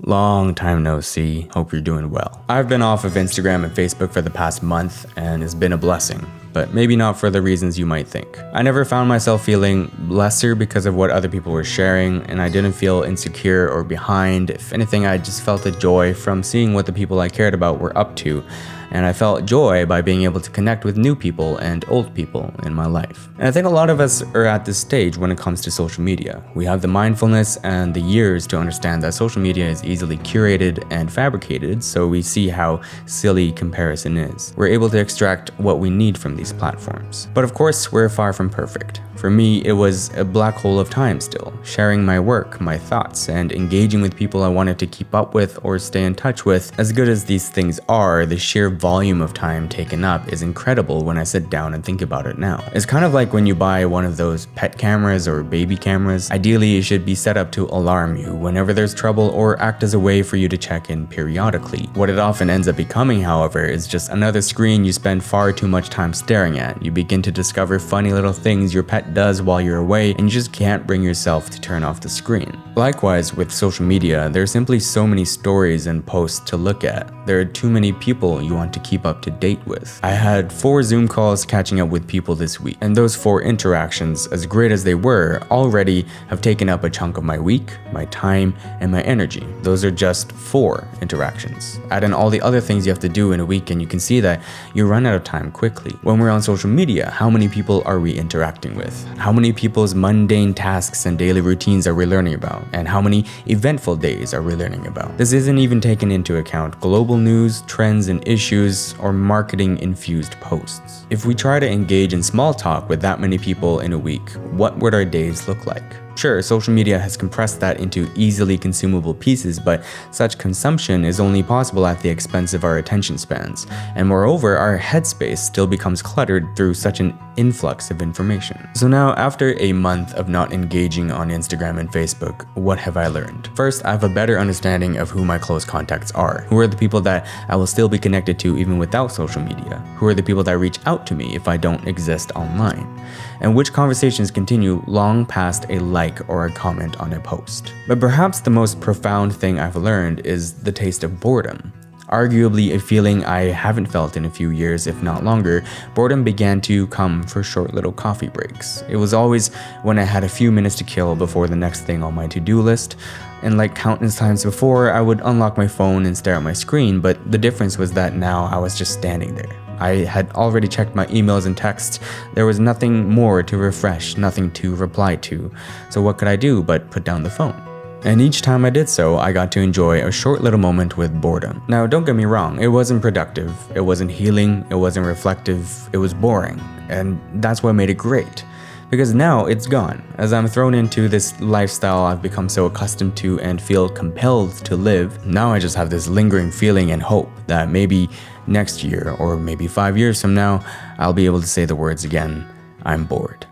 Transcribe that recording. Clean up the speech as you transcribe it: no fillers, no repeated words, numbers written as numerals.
Long time no see. Hope you're doing well. I've been off of Instagram and Facebook for the past month, and it's been a blessing, but maybe not for the reasons you might think. I never found myself feeling lesser because of what other people were sharing, and I didn't feel insecure or behind. If anything, I just felt a joy from seeing what the people I cared about were up to, and I felt joy by being able to connect with new people and old people in my life. And I think a lot of us are at this stage when it comes to social media. We have the mindfulness and the years to understand that social media is easily curated and fabricated, so we see how silly comparison is. We're able to extract what we need from these platforms. But of course, we're far from perfect. For me, it was a black hole of time still, sharing my work, my thoughts, and engaging with people I wanted to keep up with or stay in touch with. As good as these things are, the sheer volume of time taken up is incredible when I sit down and think about it now. It's kind of like when you buy one of those pet cameras or baby cameras. Ideally, it should be set up to alarm you whenever there's trouble or act as a way for you to check in periodically. What it often ends up becoming, however, is just another screen you spend far too much time staring at. You begin to discover funny little things your pet does while you're away, and you just can't bring yourself to turn off the screen. Likewise, with social media, there's simply so many stories and posts to look at. There are too many people you want to keep up to date with. I had 4 Zoom calls catching up with people this week, and those 4 interactions, as great as they were, already have taken up a chunk of my week, my time, and my energy. Those are just 4 interactions. Add in all the other things you have to do in a week, and you can see that you run out of time quickly. When we're on social media, how many people are we interacting with? How many people's mundane tasks and daily routines are we learning about? And how many eventful days are we learning about? This isn't even taking into account global news, trends and issues, or marketing-infused posts. If we try to engage in small talk with that many people in a week, what would our days look like? Sure, social media has compressed that into easily consumable pieces, but such consumption is only possible at the expense of our attention spans. And moreover, our headspace still becomes cluttered through such an influx of information. So now, after a month of not engaging on Instagram and Facebook, what have I learned? First, I have a better understanding of who my close contacts are. Who are the people that I will still be connected to even without social media? Who are the people that reach out to me if I don't exist online? And which conversations continue long past a like or a comment on a post. But perhaps the most profound thing I've learned is the taste of boredom. Arguably a feeling I haven't felt in a few years, if not longer. Boredom began to come for short little coffee breaks. It was always when I had a few minutes to kill before the next thing on my to-do list. And like countless times before, I would unlock my phone and stare at my screen, but the difference was that now I was just standing there. I had already checked my emails and texts. There was nothing more to refresh, nothing to reply to. So what could I do but put down the phone? And each time I did so, I got to enjoy a short little moment with boredom. Now, don't get me wrong, it wasn't productive, it wasn't healing, it wasn't reflective, it was boring. And that's what made it great. Because now it's gone. As I'm thrown into this lifestyle I've become so accustomed to and feel compelled to live, now I just have this lingering feeling and hope that maybe next year or maybe 5 years from now, I'll be able to say the words again, I'm bored.